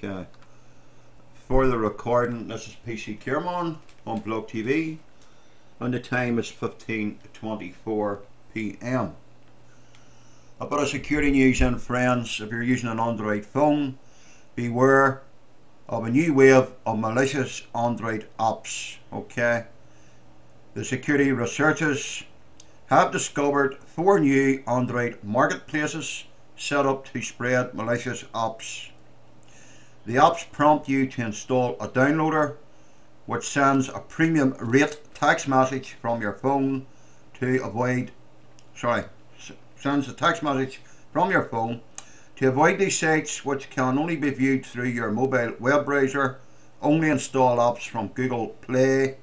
Okay. For the recording, this is PC Kiermon on Blog TV, and the time is 15:24 PM. A bit of security news and friends. If you're using an Android phone, beware of a new wave of malicious Android apps. Okay. The security researchers have discovered 4 new Android marketplaces set up to spread malicious apps. The apps prompt you to install a downloader which sends a premium rate text message from your phone to avoid sends a text message from your phone to avoid these sites, which can only be viewed through your mobile web browser. Only install apps from Google Play,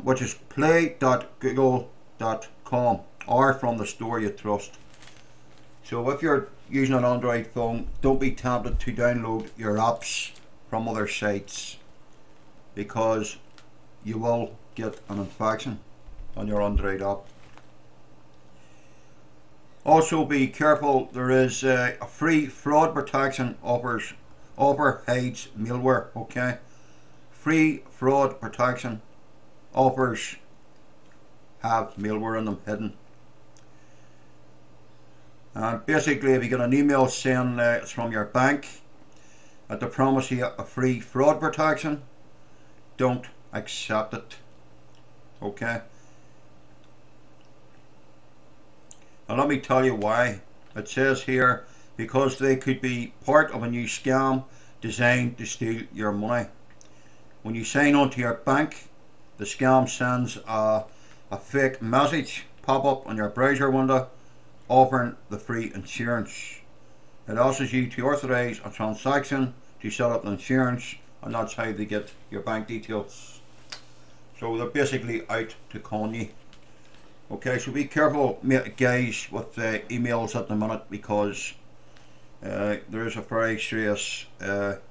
which is play.google.com, or from the store you trust. So if you're using an Android phone, don't be tempted to download your apps from other sites, because you will get an infection on your Android app. Also be careful, there is a free fraud protection offer hides malware. Okay, free fraud protection offers have malware in them hidden. And basically, if you get an email saying it's from your bank that they promise you a free fraud protection, don't accept it. Okay. And let me tell you why. It says here, because they could be part of a new scam designed to steal your money. When you sign on to your bank, the scam sends a fake message pop up on your browser window offering the free insurance. It asks you to authorize a transaction to set up the insurance, and that's how they get your bank details. So they're basically out to con you. Okay, so be careful, guys, with emails at the minute, because there is a very serious what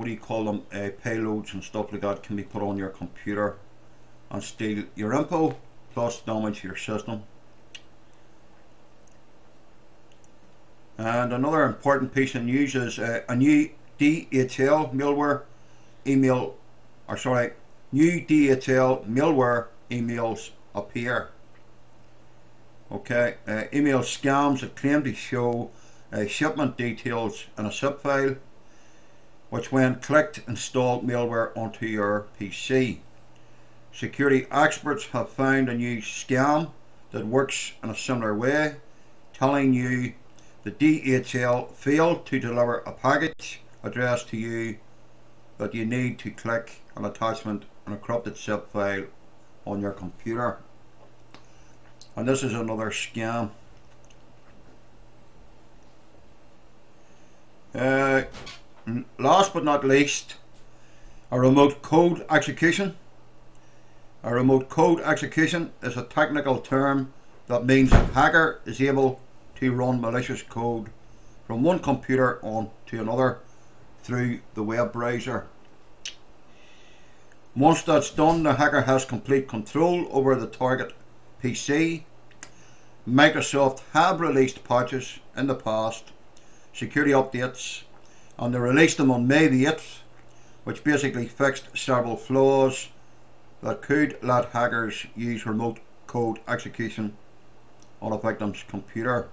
do you call them, payloads and stuff like that can be put on your computer and steal your info, plus damage your system. And another important piece of news is a new DHL malware new DHL malware emails appear. Okay, email scams that claim to show shipment details in a zip file, which when clicked install malware onto your PC. Security experts have found a new scam that works in a similar way, telling you the DHL failed to deliver a package addressed to you, that you need to click an attachment in a corrupted zip file on your computer. And this is another scam. Last but not least, a remote code execution. A remote code execution is a technical term that means a hacker is able to run malicious code from one computer on to another through the web browser. Once that's done, the hacker has complete control over the target PC. Microsoft have released patches in the past, security updates, and they released them on May the 8th, which basically fixed several flaws that could let hackers use remote code execution on a victim's computer.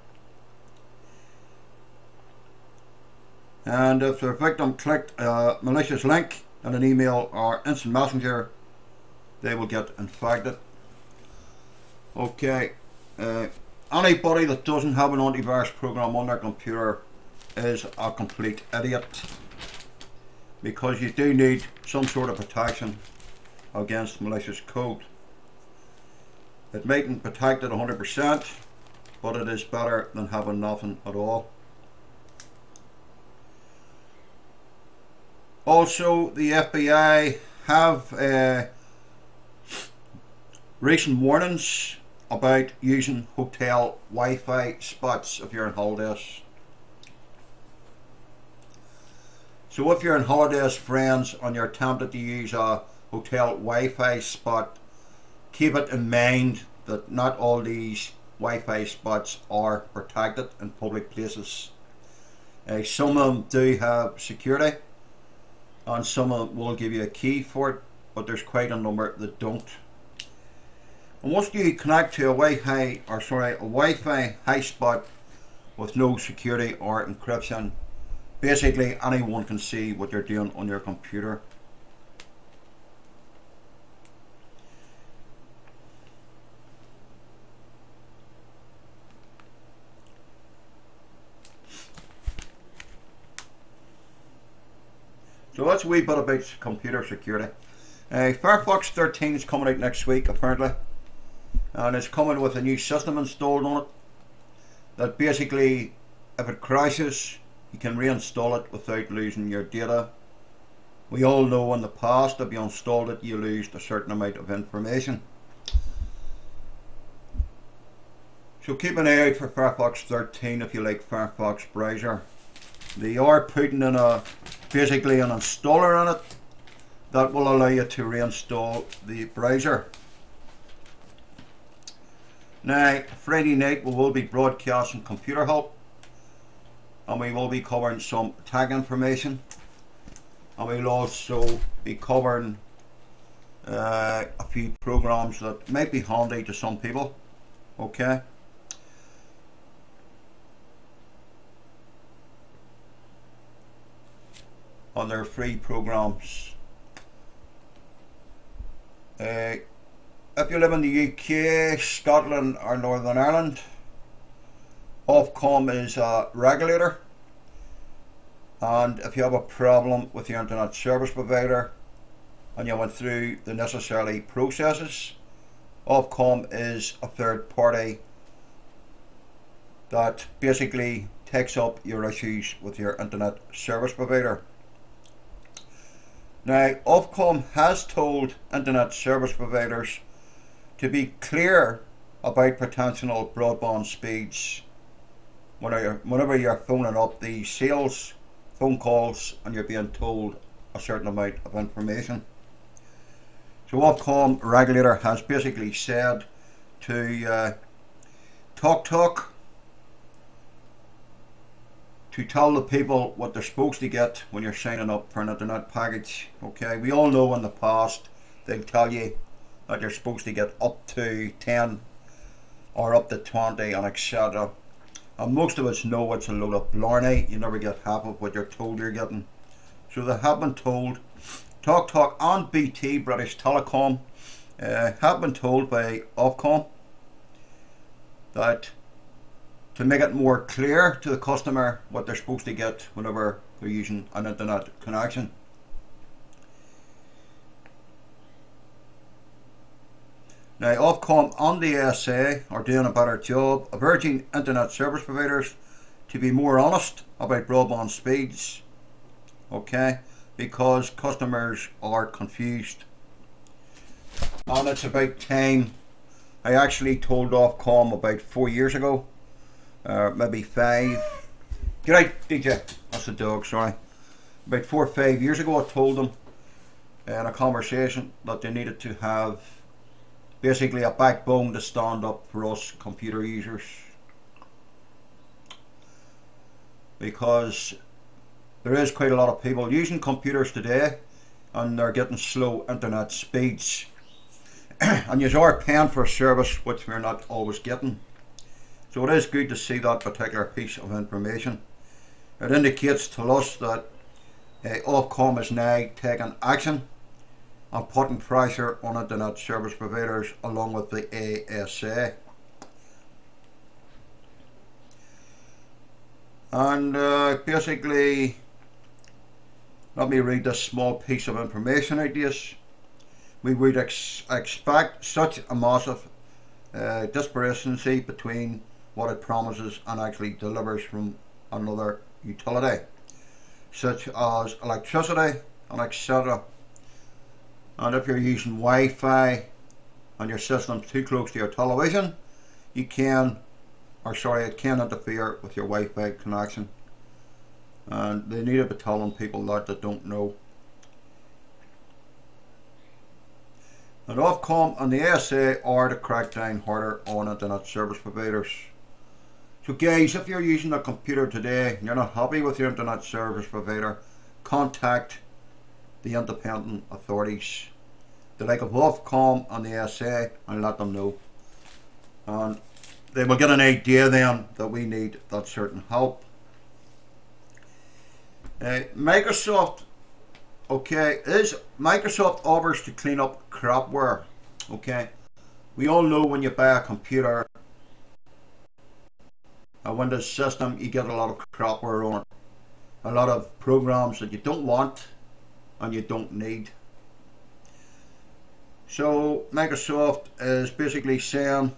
And if the victim clicked a malicious link in an email or instant messenger, they will get infected. Okay, anybody that doesn't have an antivirus program on their computer is a complete idiot, because you do need some sort of protection against malicious code. It mightn't protect it 100%, but it is better than having nothing at all. Also, the FBI have recent warnings about using hotel Wi-Fi spots if you're on holidays. So if you're on holidays, friends, and you're tempted to use a hotel Wi-Fi spot, keep it in mind that not all these Wi-Fi spots are protected in public places. Some of them do have security, and some of them will give you a key for it, but there's quite a number that don't. And once you connect to a Wi-Fi hotspot with no security or encryption, basically anyone can see what you're doing on your computer. So that's a wee bit about computer security. Firefox 13 is coming out next week apparently, and it's coming with a new system installed on it that basically, if it crashes, you can reinstall it without losing your data. We all know in the past if you installed it you lose a certain amount of information. So keep an eye out for Firefox 13 if you like Firefox browser. They are putting in basically an installer on it that will allow you to reinstall the browser. Now, Friday night we will be broadcasting Computer Help, and we will be covering some tag information, and we'll also be covering a few programs that might be handy to some people. Okay. On their free programs. If you live in the UK, Scotland or Northern Ireland, Ofcom is a regulator, and if you have a problem with your internet service provider and you went through the necessary processes, Ofcom is a third party that basically takes up your issues with your internet service provider. Now, Ofcom has told internet service providers to be clear about potential broadband speeds whenever you're phoning up the sales phone calls and you're being told a certain amount of information. So Ofcom regulator has basically said to TalkTalk to tell the people what they're supposed to get when you're signing up for an internet package. Okay, we all know in the past they'll tell you that you're supposed to get up to 10 or up to 20 and etc. And most of us know it's a load of blarney. You never get half of what you're told you're getting. So they have been told, TalkTalk and BT, British Telecom, have been told by Ofcom that to make it more clear to the customer what they're supposed to get whenever they're using an internet connection. Now, Ofcom and the ASA are doing a better job of urging internet service providers to be more honest about broadband speeds, okay, because customers are confused. And it's about time. I actually told Ofcom about 4 years ago, maybe 5. Get out, DJ. That's the dog, sorry. About 4 or 5 years ago, I told them in a conversation that they needed to have basically a backbone to stand up for us computer users, because there is quite a lot of people using computers today and they're getting slow internet speeds and you are paying for a service which we're not always getting. So it is good to see that particular piece of information. It indicates to us that Ofcom is now taking action and putting pressure on internet service providers along with the ASA. And basically, let me read this small piece of information out to us. We would expect such a massive discrepancy between what it promises and actually delivers from another utility, such as electricity and etc. And if you're using Wi-Fi and your system's too close to your television, it can interfere with your Wi-Fi connection. And they need to be telling people that don't know. And Ofcom and the ASA are to crack down harder on internet service providers. So guys, if you're using a computer today and you're not happy with your internet service provider, contact the independent authorities, the like of Ofcom and the ASA, and let them know. And they will get an idea then that we need that certain help. Microsoft, okay, is Microsoft offers to clean up crapware. Okay, we all know when you buy a computer, a Windows system, you get a lot of crapware on it, a lot of programs that you don't want and you don't need. So Microsoft is basically saying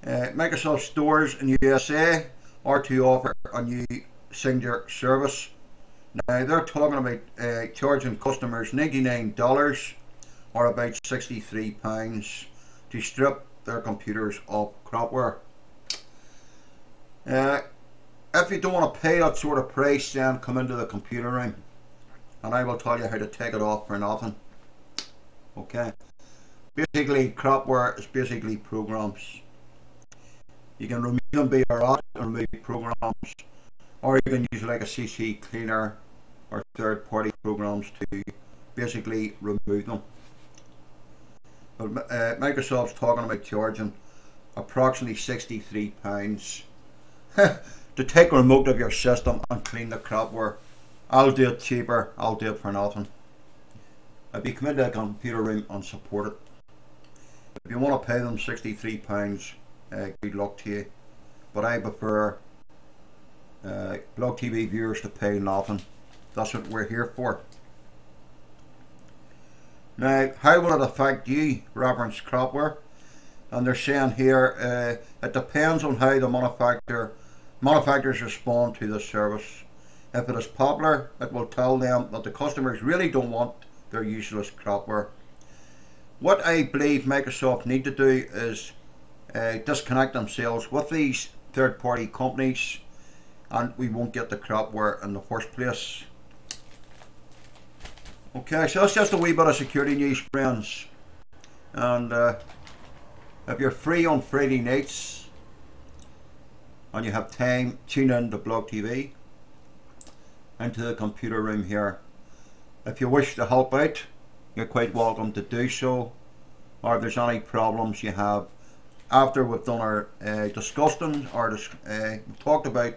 Microsoft stores in USA are to offer a new singular service. Now they're talking about charging customers $99 or about £63 to strip their computers of crapware. If you don't want to pay that sort of price, then come into the computer room and I will tell you how to take it off for nothing. Okay. Basically, crapware is basically programs. You can remove them via ROT and remove programs, or you can use like a CC cleaner or third-party programs to basically remove them. But Microsoft's talking about charging approximately £63 to take a remote of your system and clean the crapware. I'll do it cheaper. I'll do it for nothing. If you come into a computer room and support it, if you want to pay them £63, good luck to you. But I prefer Blog TV viewers to pay nothing. That's what we're here for. Now, how will it affect you, reference crapware? And they're saying here, it depends on how the manufacturers respond to the service. If it is popular, it will tell them that the customers really don't want their useless crapware. What I believe Microsoft need to do is disconnect themselves with these third-party companies, and we won't get the crapware in the first place. Okay, so that's just a wee bit of security news, friends. And if you're free on Friday nights and you have time, tune in to Blog TV into the computer room here. If you wish to help out, you're quite welcome to do so. Or if there's any problems you have after we've done our discussing or talked about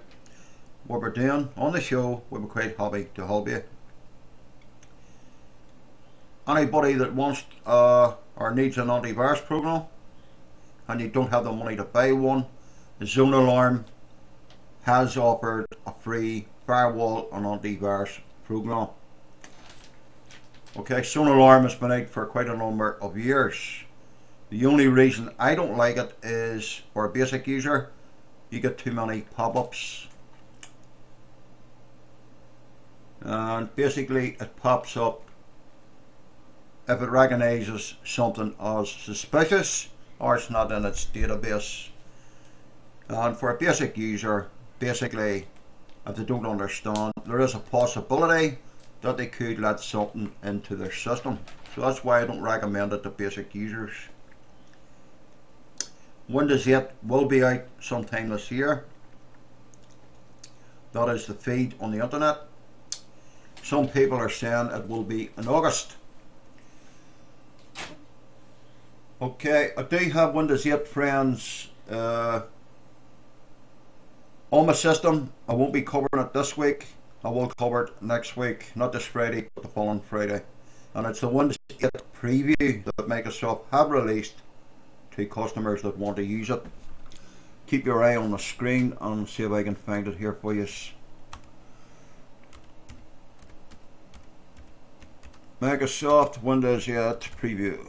what we're doing on the show, we'll be quite happy to help you. Anybody that wants or needs an antivirus program and you don't have the money to buy one, Zone Alarm has offered a free firewall and antivirus program. Okay, Zone Alarm has been out for quite a number of years. The only reason I don't like it is, for a basic user, you get too many pop-ups. And basically it pops up if it recognizes something as suspicious or it's not in its database. And for a basic user, basically, if they don't understand, there is a possibility that they could let something into their system. So that's why I don't recommend it to basic users. Windows 8 will be out sometime this year. That is the feed on the internet. Some people are saying it will be in August. Okay, I do have Windows 8, friends, on my system. I won't be covering it this week. I will cover it next week, not this Friday, but the following Friday. And it's the Windows 8 preview that Microsoft have released to customers that want to use it. Keep your eye on the screen and see if I can find it here for you. Microsoft Windows 8 preview.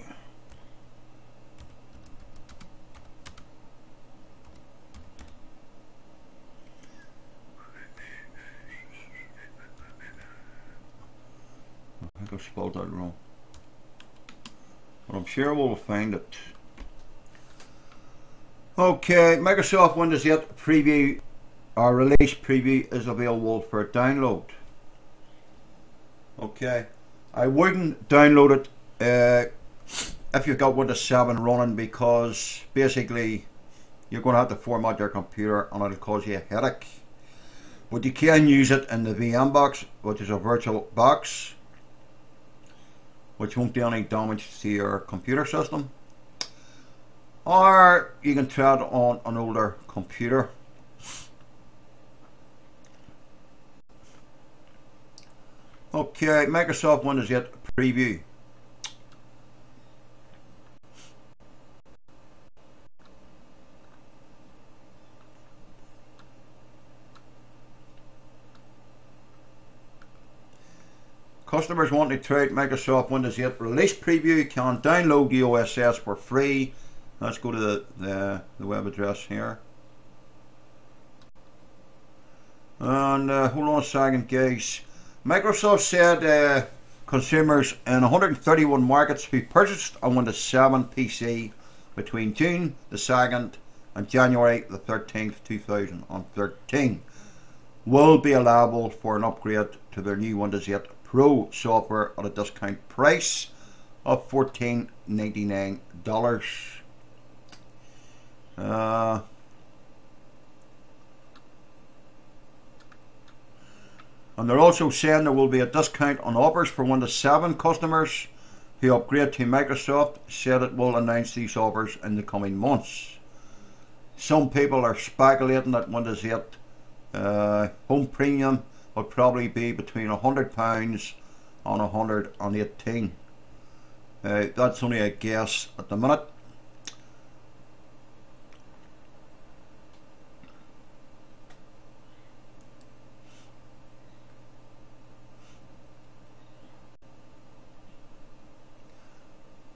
I think I spelled that wrong, but I'm sure we'll find it. Okay, Microsoft Windows 8 preview, or release preview, is available for download. Okay, I wouldn't download it if you've got Windows 7 running, because basically you're going to have to format your computer and it'll cause you a headache. But you can use it in the VM box, which is a virtual box, which won't do any damage to your computer system. Or you can try it on an older computer. Okay, Microsoft Windows 8 preview. Customers wanting to try out Microsoft Windows 8 release preview can download the OSS for free. Let's go to the web address here. And hold on a second, guys. Microsoft said consumers in 131 markets who purchased a Windows 7 PC between June the 2nd and January the 13th, 2013 will be eligible for an upgrade to their new Windows 8 Pro software at a discount price of $14.99. And they're also saying there will be a discount on offers for Windows 7 customers who upgrade to Microsoft. Said it will announce these offers in the coming months. Some people are speculating that Windows 8 Home Premium will probably be between £100 and £118. That's only a guess at the minute.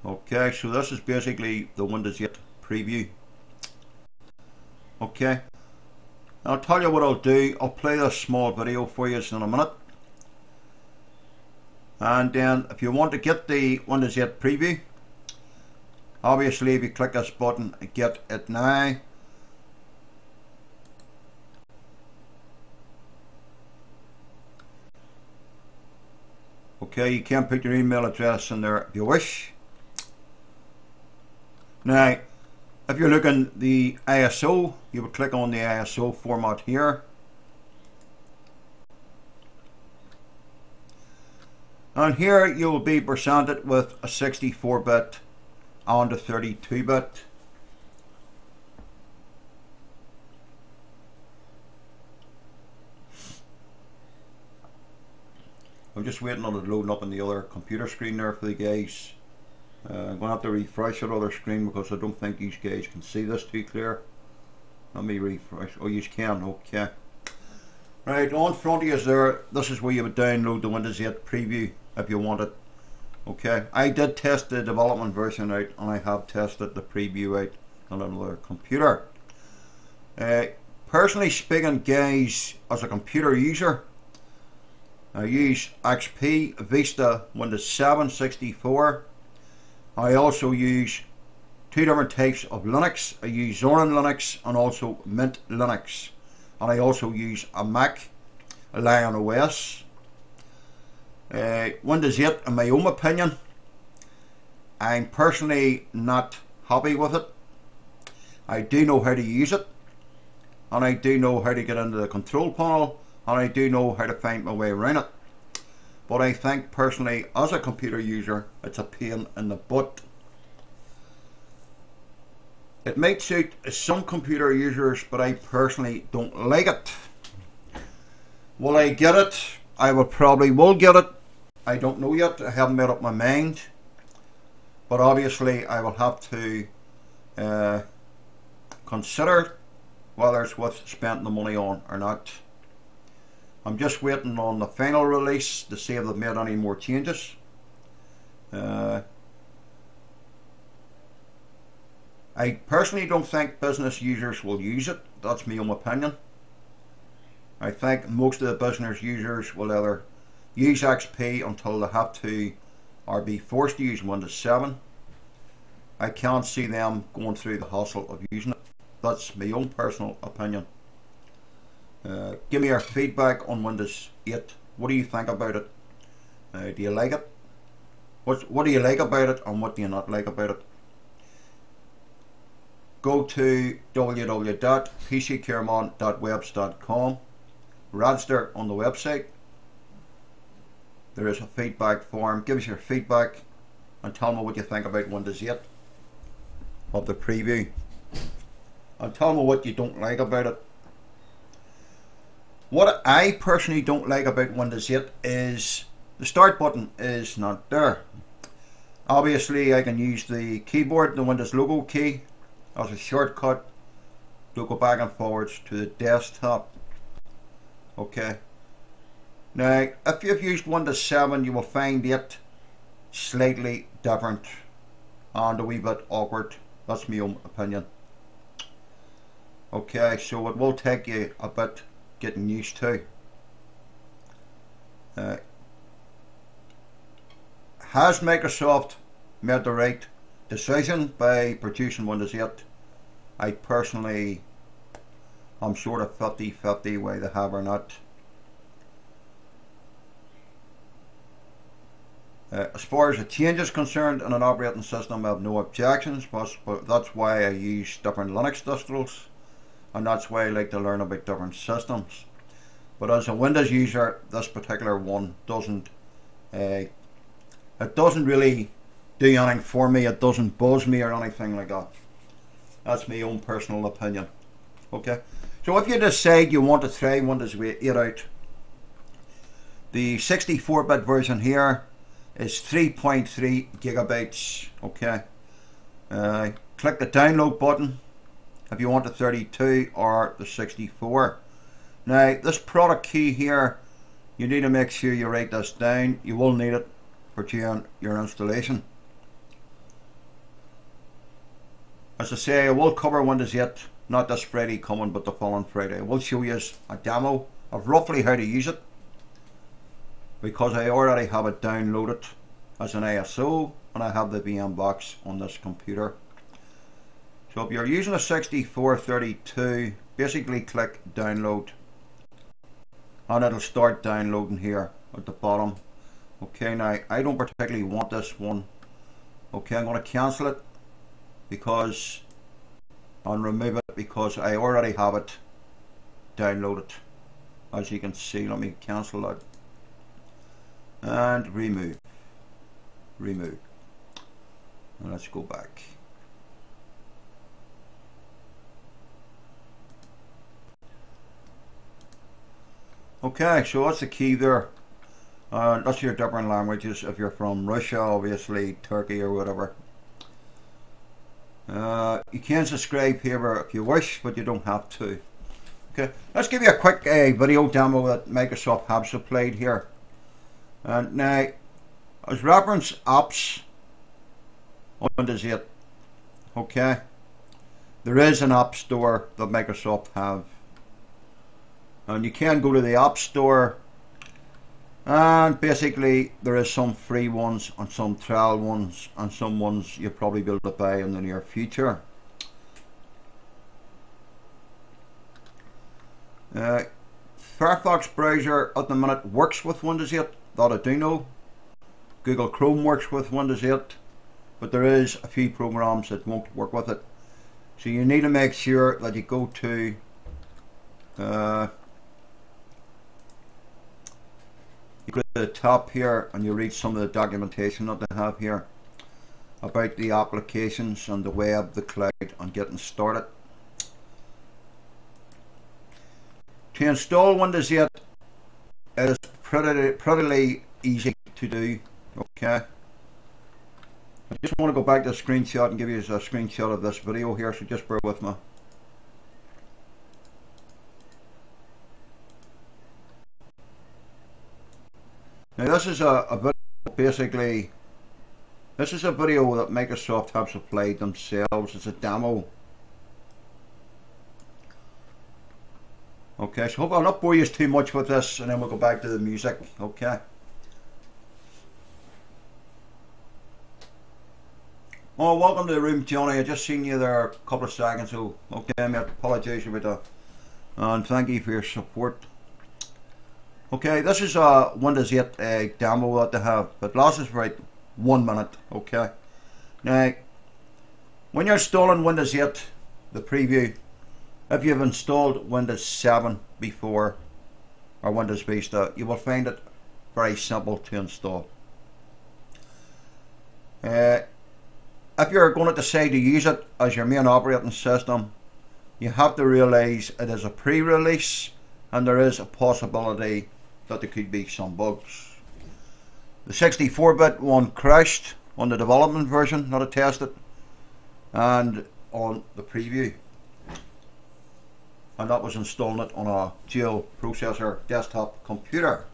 Okay, so this is basically the Windows 8 preview. Okay, I'll tell you what I'll do. I'll play this small video for you in a minute. And then if you want to get the Windows 8 preview, obviously if you click this button, get it now. Okay, you can put your email address in there if you wish. Now, if you're looking the ISO, you would click on the ISO format here. And here you will be presented with a 64-bit and a 32-bit. I'm just waiting on it loading up on the other computer screen there for the guys. I'm going to have to refresh that other screen because I don't think these guys can see this too clear. Let me refresh. Oh, you can, okay. Right, on front of you there, this is where you would download the Windows 8 preview if you want it. Okay, I did test the development version out and I have tested the preview out on another computer. Personally speaking, guys, as a computer user, I use XP, Vista, Windows 7, 64. I also use two different types of Linux. I use Zorin Linux and also Mint Linux. And I also use a Mac, a Lion OS. Windows 8, in my own opinion, I'm personally not happy with it. I do know how to use it, and I do know how to get into the control panel, and I do know how to find my way around it. But I think personally, as a computer user, it's a pain in the butt. It might suit some computer users, but I personally don't like it. Will I get it? I probably will get it. I don't know yet. I haven't made up my mind. But obviously I will have to consider whether it's worth spending the money on or not. I'm just waiting on the final release to see if they've made any more changes. I personally don't think business users will use it. That's my own opinion. I think most of the business users will either use XP until they have to or be forced to use Windows 7. I can't see them going through the hassle of using it. That's my own personal opinion. Give me your feedback on Windows 8. What do you think about it? Do you like it? What do you like about it and what do you not like about it? Go to www.pccaremon.webs.com, register on the website. There is a feedback form. Give us your feedback and tell me what you think about Windows 8 of the preview, and tell me what you don't like about it. What I personally don't like about Windows 8 is the start button is not there. Obviously I can use the keyboard, the Windows logo key, as a shortcut to go back and forwards to the desktop. Okay. Now if you've used Windows 7 you will find it slightly different and a wee bit awkward. That's my own opinion. Okay, so it will take you a bit getting used to. Has Microsoft made the right decision by producing Windows 8? I personally am sort of 50-50 whether they have or not. As far as the change is concerned in an operating system, I have no objections, but that's why I use different Linux distros, and that's why I like to learn about different systems. But as a Windows user, this particular one doesn't it doesn't really do anything for me. It doesn't buzz me or anything like that. That's my own personal opinion. Okay, so if you decide you want to try Windows 8 out, the 64-bit version here is 3.3 gigabytes. Okay, click the download button if you want the 32 or the 64. Now this product key here, you need to make sure you write this down. You will need it for doing your installation. As I say, I will cover Windows 8, not this Friday coming, but the following Friday. I will show you a demo of roughly how to use it, because I already have it downloaded as an ISO and I have the VM box on this computer. So if you're using a 6432, basically click download and it'll start downloading here at the bottom. Okay, now I don't particularly want this one. Okay, I'm going to cancel it because and remove it because I already have it downloaded. As you can see, let me cancel that and remove. And let's go back. Okay, so that's the key there. That's your different languages if you're from Russia, obviously, Turkey or whatever. You can subscribe here if you wish, but you don't have to. Okay, let's give you a quick video demo that Microsoft have supplied here. And now, as reference apps on Windows 8, okay, there is an app store that Microsoft have, and you can go to the app store, and basically there is some free ones and some trial ones and some ones you'll probably be able to buy in the near future. Firefox browser at the minute works with Windows 8, that I do know. Google Chrome works with Windows 8, but there is a few programs that won't work with it. So you need to make sure that you go to you go to the top here and you read some of the documentation that they have here about the applications and the web, the cloud, and getting started. To install Windows 8, it is pretty easy to do. Okay, I just want to go back to the screenshot and give you a screenshot of this video here, so just bear with me. Now this is a video, basically, this is a video that Microsoft have supplied themselves. It's a demo. Okay, so hope I'll not bore you too much with this, and then we'll go back to the music. Okay. Oh, welcome to the room, Johnny. I just seen you there a couple of seconds ago. Okay, mate, apologise about that. And thank you for your support. Okay, this is a Windows 8 demo that they have. But last is right. 1 minute. Okay. Now, when you're installing Windows 8, the preview, if you've installed Windows 7 before or Windows Vista, you will find it very simple to install. If you're going to decide to use it as your main operating system, you have to realise it is a pre-release and there is a possibility that there could be some bugs. The 64-bit one crashed on the development version that I tested and on the preview, and that was installing it on a dual processor desktop computer.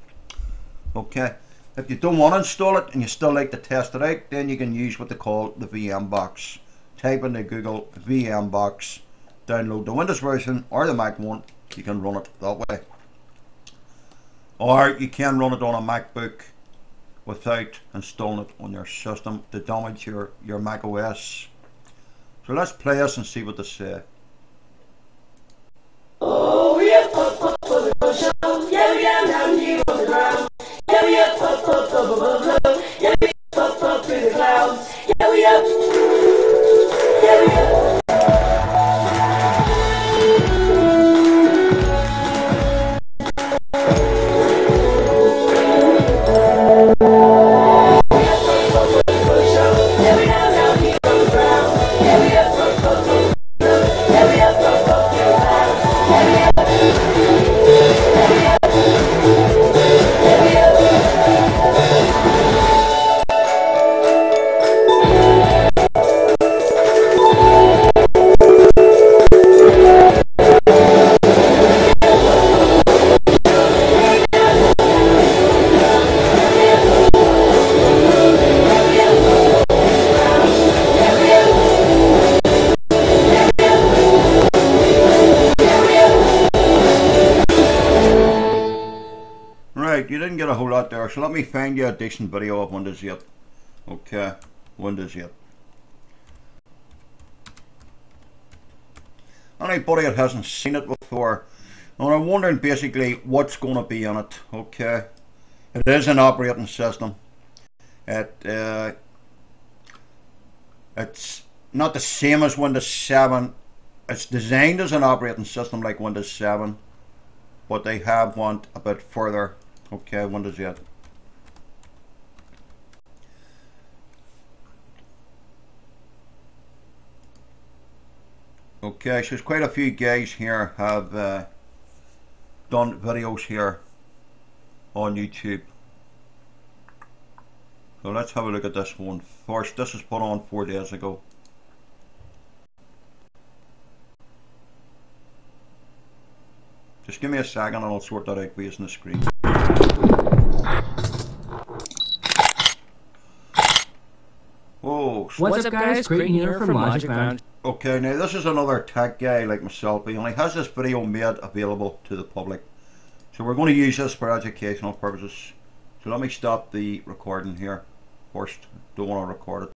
Okay, if you don't want to install it and you still like to test it out, then you can use what they call the VM box. Type into Google VM box, download the Windows version or the Mac one. You can run it that way, or you can run it on a MacBook without installing it on your system to damage your Mac OS. So let's play this and see what they say. Oh, we have pop for the show. Yeah, we are down here on the ground. Yeah, we have pop above. Yeah, we have pop through the clouds. Yeah, we have. Yeah, we have. Right, you didn't get a whole lot there, so let me find you a decent video of Windows 8. Okay, Windows 8. Anybody that hasn't seen it before, and I'm wondering basically what's going to be in it. Okay, it is an operating system. It's not the same as Windows 7. It's designed as an operating system like Windows 7, but they have went a bit further. Okay, Windows 8. Okay, so there's quite a few guys here have done videos here on YouTube. So let's have a look at this one first. This was put on 4 days ago. Just give me a second and I'll sort that out based on the screen. Oh, what's up guys, Creighton here from Logic Found. Okay, now this is another tech guy like myself. He only has this video made available to the public. So we're going to use this for educational purposes. So let me stop the recording here first. Don't want to record it.